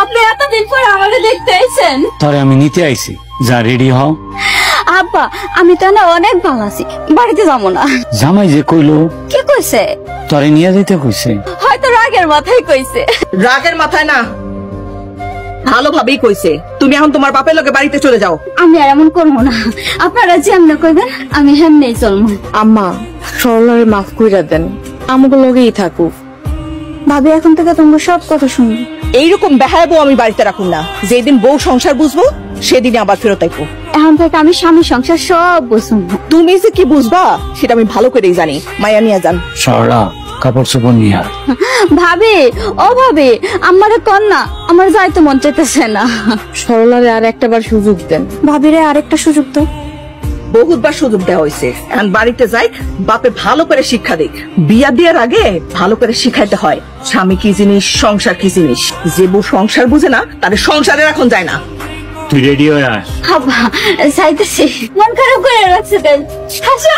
আপনি এতদিন পর আমাকে দেখতে আইছেন। তোরে আমি নিতে আইছি, যা রেডি হও। আব্বা আমি তো না অনেক ভালো আছি, বাড়িতে যাবো না। জামাই যে কইলো। কি কইছে? তোরে নিয়ে যাইতে কইছে। হয়তো রাগের মাথায় কইছে। রাগের মাথায় না, ভালোভাবেই কইছে। তুমি এখন তোমার বাপের লোকে বাড়িতে চলে যাও। আমি আর এমন করবো না, আপনারা যেমন কইবেন আমি হেমনেই চলবো। আম্মা সরলারে মাফ কইরা দেন, আমাকে লগেই থাকুক। ভাবি এখন থেকে তোমার সব কথা শুনবো। এইরকম বেহায়া বউ আমি বাড়িতে রাখুন না। যেদিন বউ সংসার বুঝবো সেদিনই আবার ফেরত আইবো। এখন থেকে আমি স্বামী সংসার সব বুঝুন। তুমি যে কি বুঝবা সেটা আমি ভালো করেই জানি। মায়া নিয়ে যান। সরলা কাপড় চোপড় নিয়ে আয়। ভাবি ও ভাবি আমারে কন্যা, আমার যাইতে মন চাইতেছে না। সরলারে আর একটাবার সুযোগ দেন। ভাবিরে আরেকটা সুযোগ দাও। বহুতবার সুযোগ দেওয়া হয়েছে, এখন বাড়িতে যাই, বাপে ভালো করে শিক্ষা দিক। বিয়া দেওয়ার আগে ভালো করে শিখাইতে হয় স্বামী কি জিনিস, সংসার কি জিনিস। যে বউ সংসার বুঝে না তাদের সংসারে এখন যায় না। তুই রেডি হয়ে আয়। আব্বা যাইতেছি। মন খারাপ করে রাখছে কেন? হাসো।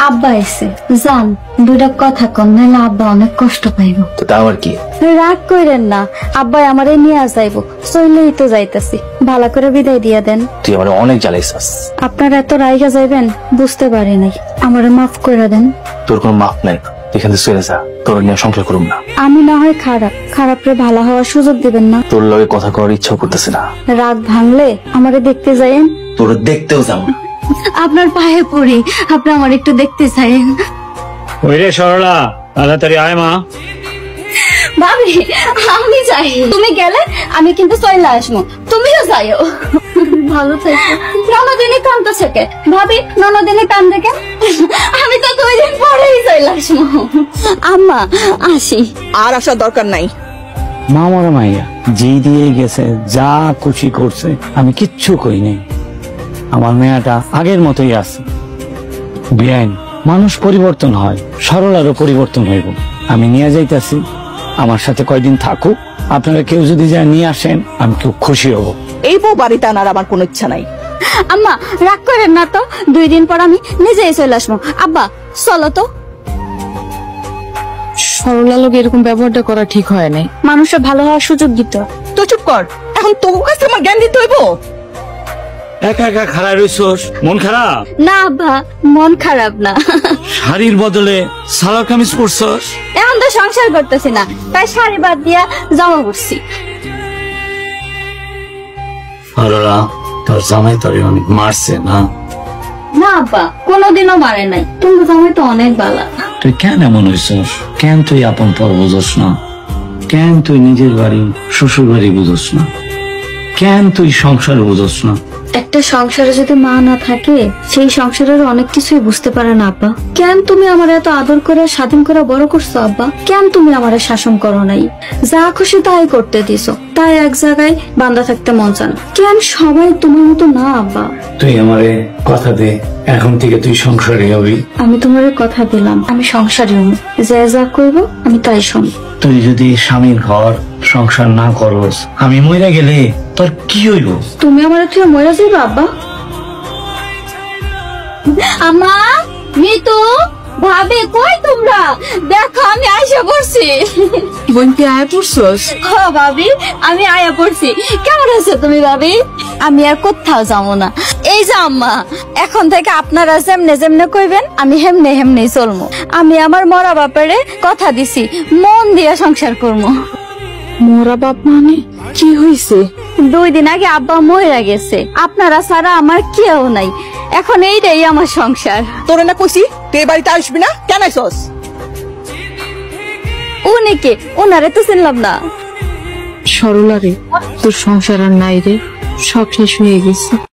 আব্বা এসে জান দুইটা কথা কম, নাহলে আব্বা অনেক কষ্ট পাইব। তো তা আবার কি? রাগ কইরেন না, আব্বা আমারে নিয়ে যাইব, চইলেই তো যাইতাছি। ভালো করে বিদায় দিয়া দেন। তুই আমার অনেক জ্বালাইছাস। আপনারা এত রাইগা যাইবেন বুঝতে পারি নাই, আমারে মাফ করে দেন। তোর কোনো মাপ নাই, এখান থেকে চলে যা। তোর নিয়ে সংসার করুম না। আমি না হয় খারাপরে ভালো হওয়ার সুযোগ দিবেন না। তোর লগে কথা করার ইচ্ছা করতেছে না। রাগ ভাঙলে আমারে দেখতে যাইয়েন। তোর দেখতেও যাবো। আপনার পায়ে পড়ি, আপনি আমার একটু দেখতে চাইেন। ওই রে সরলা, তাড়াতাড়ি আয় মা। ভাবি আমি যাই, তুমি গেলে আমি কিন্তু চলে আসবো, তুমিও যাইও। ভালো থাকো। ননদিনী কান্দছে কে? ভাবি ননদিনী কান্দে কে? আমি তো 2 দিন পরেই চলে আসবো। আম্মা আসি। আর আসার দরকার নাই। মা মরা মাইয়া যেই দিয়ে গেছে, যা খুশি করছে, আমি কিচ্ছু কই নাই। আমার মেয়েটা আগের মতোই আছে। বেআইন মানুষ পরিবর্তন হয়, সরলারও পরিবর্তন হইব। আমি নিয়ে যাইতাছি, আমার সাথে কয়দিন থাকুক। আপনারা কেউ যদি যা নিয়ে আসেন আমি খুব খুশি হব। এই বউ বাড়িতে আনার আমার কোনো ইচ্ছা নাই। আম্মা রাগ করেন না তো, 2 দিন পর আমি নিজেই চলে আসবো। আব্বা চলো তো। সরলা লোক এরকম ব্যবহারটা করা ঠিক হয় নাই। মানুষের ভালো হওয়ার সুযোগ দিত। তো চুপ কর, এখন তোর কাছে আমার জ্ঞান দিতে হইব? একা একা খারাপ রইছস, মন খারাপ? না আব্বা মন খারাপ না। শাড়ির বদলে সালোয়ার কামিজ পরছস। এখন তো সংসার করতেছি না, তাই শাড়ি বাদ দিয়া জামা পরছি। সরলা তোর জামাই তোরে অনেক মারছে না? না আব্বা কোনোদিনও মারে নাই, তুমি জামাই তো অনেক ভালো। তুই কেন এমন হইছস? কেন তুই আপন পর বুঝস না? কেন তুই নিজের বাড়ি শ্বশুর বাড়ি বুঝস না? কেন তুই সংসার বুঝস না? একটা সংসারে যদি মা না থাকে, সেই সংসারের অনেক কিছুই বুঝতে পারে না আব্বা। কেন তুমি আমার এত আদর করে স্বাধীন করে বড় করছো আব্বা? কেন তুমি আমার শাসন করো নাই? যা খুশি তাই করতে দিছো, তাই এক জায়গায় বান্ধা থাকতে মন চান। কেন সবাই তোমার মতো না আব্বা? তুই আমারে কথা দে, এখন থেকে তুই সংসারে হবি। আমি তোমার কথা দিলাম, আমি সংসারী হব, যা করবো আমি তাই শুন। তুই যদি স্বামীর ঘর সংসার না করস, আমি মরে গেলে তোর কি হইব? তুমি আমার থেকে মরে যাইবা আব্বা? আমা, মিতু, ভাবি কই তোমরা? দেখো আমি আয়সা পড়ছি। বোন তুই আয়া পড়ছস? হ্যাঁ ভাবি আমি আয়া পড়ছি। কেমন আছো তুমি ভাবি? আমি আর কোথাও যাবো না। এই যে আম্মা, এখন থেকে আপনারা যেমনে কইবেন আমি হেমনে চলবো। আমি আমার মরা বাপারে কথা দিছি, মন দিয়া সংসার করবো। মোরা বাপ মানে কি হইছে? 2 দিন আগে আব্বা মরে গেছে, আপনারা ছাড়া আমার কেউ নাই। এখন এইটাই আমার সংসার। তোরে না কইছি তুই এই বাড়িতে আসবি না, কেন আইছস? উনি কে? ওনারে তো চিনলাম না। সরলা রে, তোর সংসার আর নাই রে, সব শেষ হয়ে গেছে।